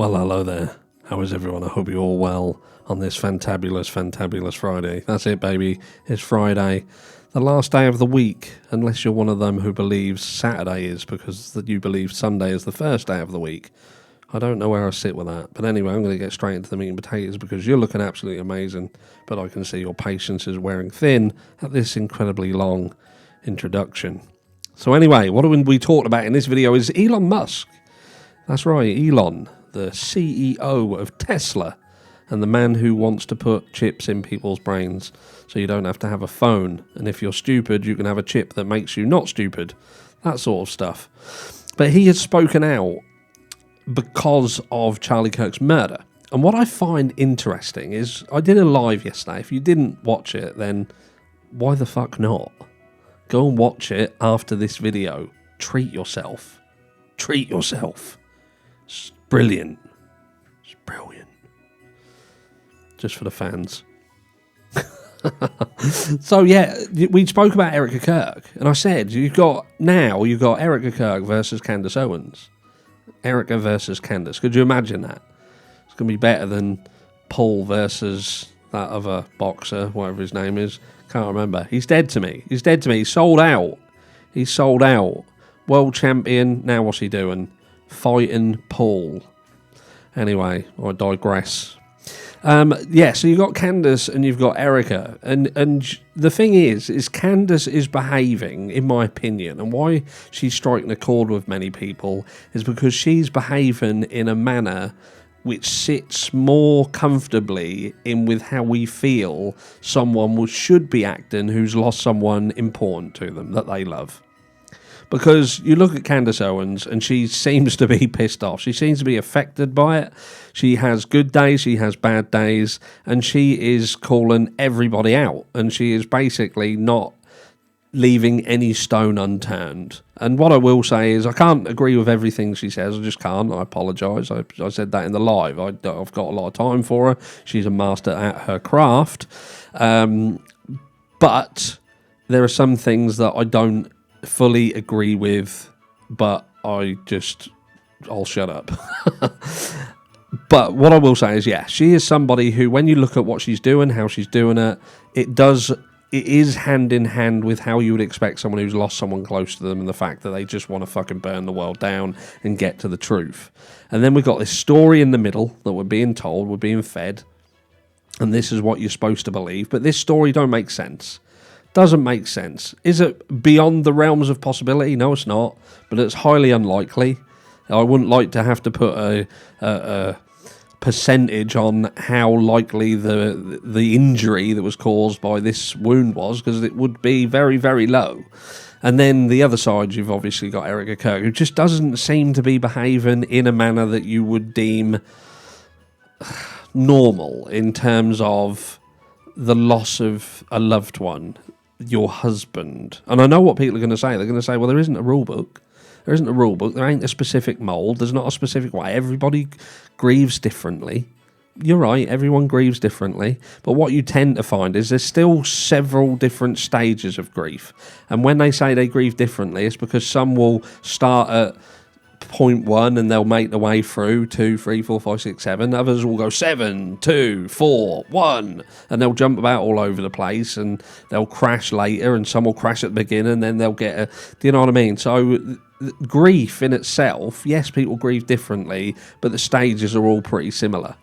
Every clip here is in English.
Well, hello there. How is everyone? I hope you're all well on this fantabulous Friday. That's it, baby. It's Friday, the last day of the week, unless you're one of them who believes Saturday is because you believe Sunday is the first day of the week. I don't know where I sit with that. But anyway, I'm going to get straight into the meat and potatoes because you're looking absolutely amazing, but I can see your patience is wearing thin at this incredibly long introduction. So anyway, what we talked about in this video is Elon Musk. That's right, Elon, the CEO of Tesla, and the man who wants to put chips in people's brains so you don't have to have a phone. And if you're stupid, you can have a chip that makes you not stupid. That sort of stuff. But he has spoken out because of Charlie Kirk's murder. And what I find interesting is, I did a live yesterday. If you didn't watch it, then why the fuck not? Go and watch it after this video. Treat yourself. Treat yourself. It's brilliant. It's brilliant. Just for the fans. So yeah, we spoke about Erika Kirk, and I said you've got Erika Kirk versus Candace Owens. Erika versus Candace. Could you imagine that? It's going to be better than Paul versus that other boxer, whatever his name is. Can't remember. He's dead to me. He's sold out. He's sold out. World champion. Now what's he doing? Fighting Paul. Anyway, I digress. So you've got Candace and you've got Erika. And the thing is Candace is behaving, in my opinion, and why she's striking a chord with many people is because she's behaving in a manner which sits more comfortably in with how we feel someone should be acting who's lost someone important to them that they love. Because you look at Candace Owens and she seems to be pissed off. She seems to be affected by it. She has good days, she has bad days, and she is calling everybody out. And she is basically not leaving any stone unturned. And what I will say is I can't agree with everything she says. I just can't. I apologise. I said that in the live. I've got a lot of time for her. She's a master at her craft. But there are some things that I don't fully agree with, but I'll shut up. But what I will say is, yeah, she is somebody who, when you look at what she's doing, how she's doing it, it is hand in hand with how you would expect someone who's lost someone close to them and the fact that they just want to fucking burn the world down and get to the truth. And then we've got this story in the middle that we're being told, we're being fed, and this is what you're supposed to believe, but this story don't make sense. Doesn't make sense. Is it beyond the realms of possibility? No, it's not. But it's highly unlikely. I wouldn't like to have to put a percentage on how likely the injury that was caused by this wound was, because it would be very, very low. And then the other side, you've obviously got Erika Kirk, who just doesn't seem to be behaving in a manner that you would deem normal in terms of the loss of a loved one, your husband. And I know what people are going to say. They're going to say, well, there isn't a rule book. There isn't a rule book. There ain't a specific mould. There's not a specific way. Everybody grieves differently. You're right. Everyone grieves differently. But what you tend to find is there's still several different stages of grief. And when they say they grieve differently, it's because some will start at point 1 and they'll make the way through 2, 3, 4, 5, 6, 7. Others will go 7, 2, 4, 1, and they'll jump about all over the place, and they'll crash later, and some will crash at the beginning, and then they'll get do you know what I mean? So grief in itself, yes, people grieve differently, but the stages are all pretty similar.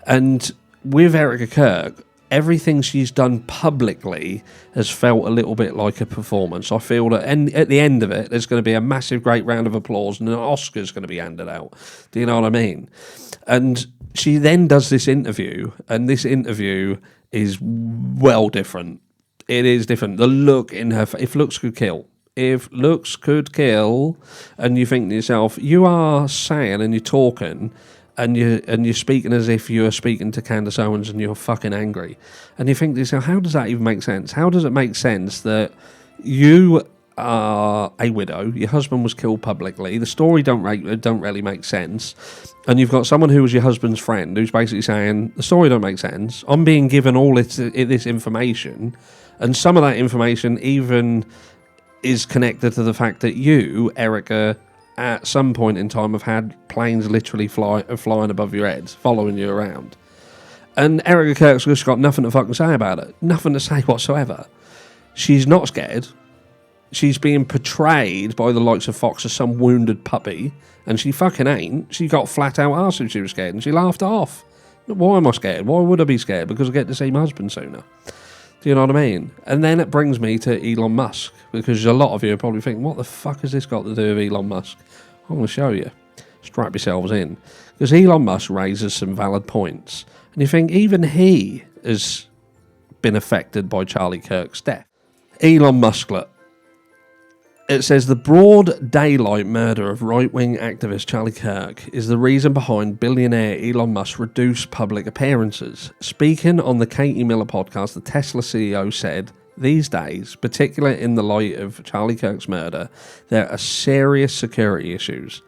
And with Erika Kirk, everything she's done publicly has felt a little bit like a performance. I feel that at the end of it, there's going to be a massive, great round of applause and an Oscar's going to be handed out. Do you know what I mean? And she then does this interview, and this interview is well different. It is different. The look in her face, if looks could kill. If looks could kill, and you think to yourself, you are saying and you're talking, and you're speaking as if you're speaking to Candace Owens and you're fucking angry. And you think to yourself, how does that even make sense? How does it make sense that you are a widow, your husband was killed publicly, the story don't really make sense, and you've got someone who was your husband's friend who's basically saying, the story don't make sense, I'm being given all this information, and some of that information even is connected to the fact that you, Erika, at some point in time have had planes literally flying above your heads, following you around. And Erika Kirk's just got nothing to fucking say about it. Nothing to say whatsoever. She's not scared. She's being portrayed by the likes of Fox as some wounded puppy, and she fucking ain't. She got flat out asked if she was scared, and she laughed it off. Why am I scared? Why would I be scared? Because I get to see my husband sooner. Do you know what I mean? And then it brings me to Elon Musk, because a lot of you are probably thinking, what the fuck has this got to do with Elon Musk? I'm going to show you. Strap yourselves in. Because Elon Musk raises some valid points. And you think even he has been affected by Charlie Kirk's death. Elon Musk, look. It says the broad daylight murder of right-wing activist Charlie Kirk is the reason behind billionaire Elon Musk's reduced public appearances. Speaking on the Katie Miller podcast, the Tesla CEO said, these days, particularly in the light of Charlie Kirk's murder, there are serious security issues.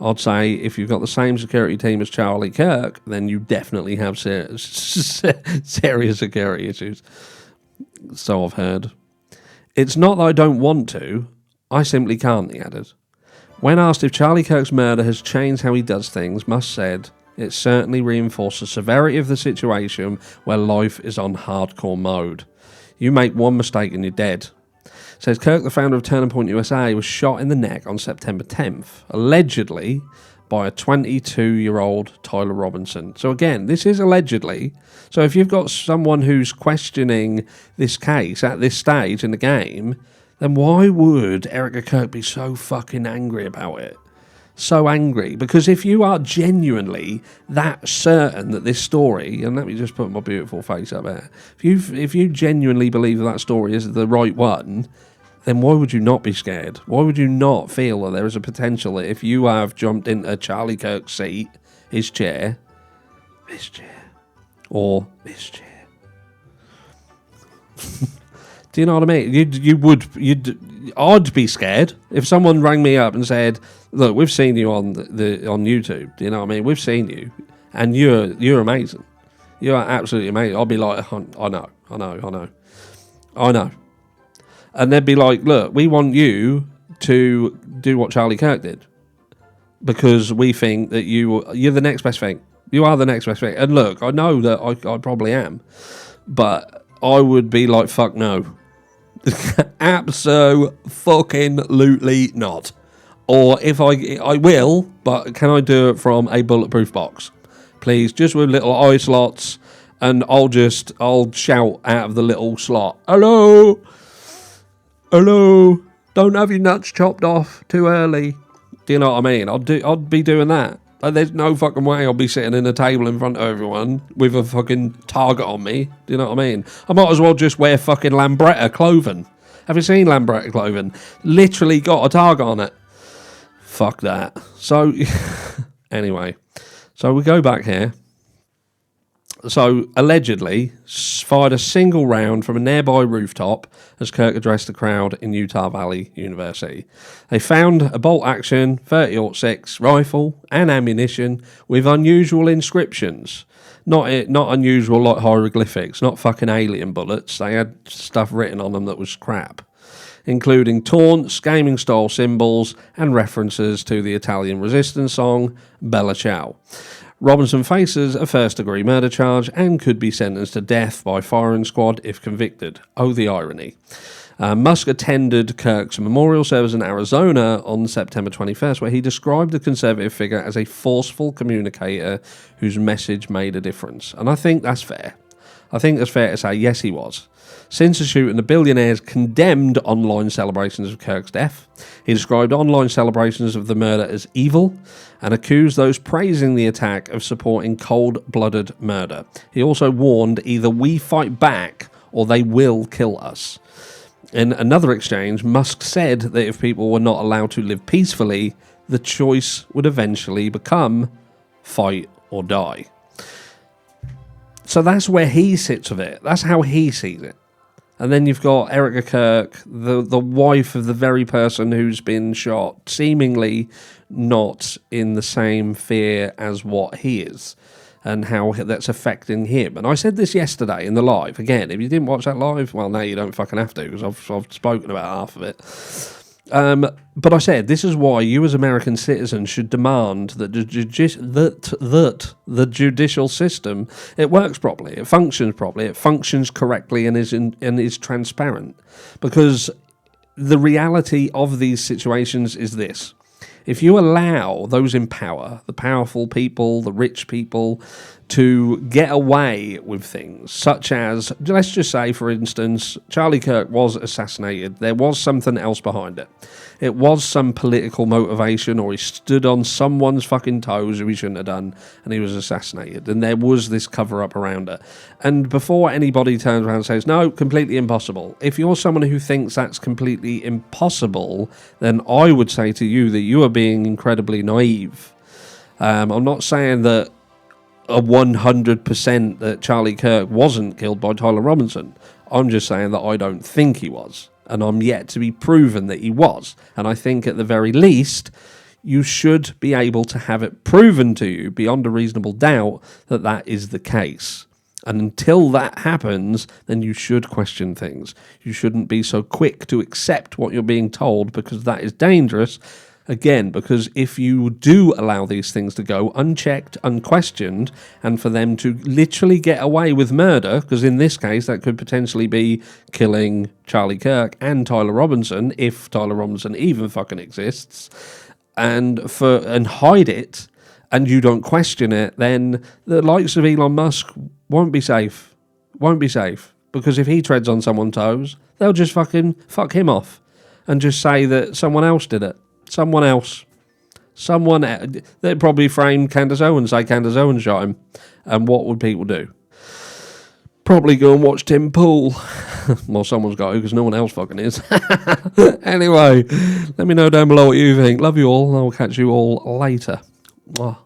I'd say if you've got the same security team as Charlie Kirk, then you definitely have serious security issues. So I've heard. It's not that I don't want to, I simply can't, he added. When asked if Charlie Kirk's murder has changed how he does things, Musk said, it certainly reinforced the severity of the situation where life is on hardcore mode. You make one mistake and you're dead. Says Kirk, the founder of Turning Point USA, was shot in the neck on September 10th, allegedly by a 22-year-old Tyler Robinson. So again, this is allegedly. So if you've got someone who's questioning this case at this stage in the game, then why would Erika Kirk be so fucking angry about it? So angry. Because if you are genuinely that certain that this story, and let me just put my beautiful face up there, if you genuinely believe that story is the right one, then why would you not be scared? Why would you not feel that there is a potential that if you have jumped into Charlie Kirk's seat, his chair, or this chair? Do you know what I mean? I'd be scared if someone rang me up and said, "Look, we've seen you on on YouTube. Do you know what I mean? We've seen you, and you're amazing. You are absolutely amazing." I'd be like, "I know," and they'd be like, "Look, we want you to do what Charlie Kirk did because we think that you're the next best thing. You are the next best thing." And look, I know that I probably am, but I would be like, "Fuck no." Absolutely not. Or if I will, but can I do it from a bulletproof box, please? Just with little eye slots, and I'll shout out of the little slot, hello, don't have your nuts chopped off too early. Do you know what I mean? I'd be doing that. Like, there's no fucking way I'll be sitting in a table in front of everyone with a fucking target on me. Do you know what I mean? I might as well just wear fucking Lambretta clothing. Have you seen Lambretta clothing? Literally got a target on it. Fuck that. So, anyway. So we go back here. So, allegedly, fired a single round from a nearby rooftop as Kirk addressed the crowd in Utah Valley University. They found a bolt-action .30-06 rifle and ammunition with unusual inscriptions. Not unusual like hieroglyphics, not fucking alien bullets. They had stuff written on them that was crap, including taunts, gaming-style symbols, and references to the Italian resistance song Bella Ciao. Robinson faces a first-degree murder charge and could be sentenced to death by firing squad if convicted. Oh, the irony. Musk attended Kirk's memorial service in Arizona on September 21st, where he described the conservative figure as a forceful communicator whose message made a difference. And I think that's fair. I think it's fair to say, yes, he was. Since the shooting, the billionaires condemned online celebrations of Kirk's death. He described online celebrations of the murder as evil and accused those praising the attack of supporting cold-blooded murder. He also warned, either we fight back or they will kill us. In another exchange, Musk said that if people were not allowed to live peacefully, the choice would eventually become fight or die. So that's where he sits with it. That's how he sees it. And then you've got Erika Kirk, the wife of the very person who's been shot, seemingly not in the same fear as what he is, and how that's affecting him. And I said this yesterday in the live. Again, if you didn't watch that live, well, now you don't fucking have to, because I've spoken about half of it. But I said this is why you, as American citizens, should demand that the judicial system, it works properly, it functions properly, it functions correctly, and is transparent. Because the reality of these situations is this: if you allow those in power, the powerful people, the rich people, to get away with things, such as, let's just say, for instance, Charlie Kirk was assassinated. There was something else behind it. It was some political motivation, or he stood on someone's fucking toes who he shouldn't have done, and he was assassinated. And there was this cover-up around it. And before anybody turns around and says, no, completely impossible, if you're someone who thinks that's completely impossible, then I would say to you that you are being incredibly naive. I'm not saying that a 100% that Charlie Kirk wasn't killed by Tyler Robinson. I'm just saying that I don't think he was, and I'm yet to be proven that he was. And I think at the very least, you should be able to have it proven to you beyond a reasonable doubt that that is the case. And until that happens, then you should question things. You shouldn't be so quick to accept what you're being told, because that is dangerous. Again, because if you do allow these things to go unchecked, unquestioned, and for them to literally get away with murder, because in this case that could potentially be killing Charlie Kirk and Tyler Robinson, if Tyler Robinson even fucking exists, and hide it, and you don't question it, then the likes of Elon Musk won't be safe. Won't be safe. Because if he treads on someone's toes, they'll just fucking fuck him off and just say that someone else did it. Someone else. They'd probably frame Candace Owens, say Candace Owens shot him. And what would people do? Probably go and watch Tim Pool. Well, someone's got to, because no one else fucking is. Anyway, let me know down below what you think. Love you all, and I'll catch you all later. Mwah.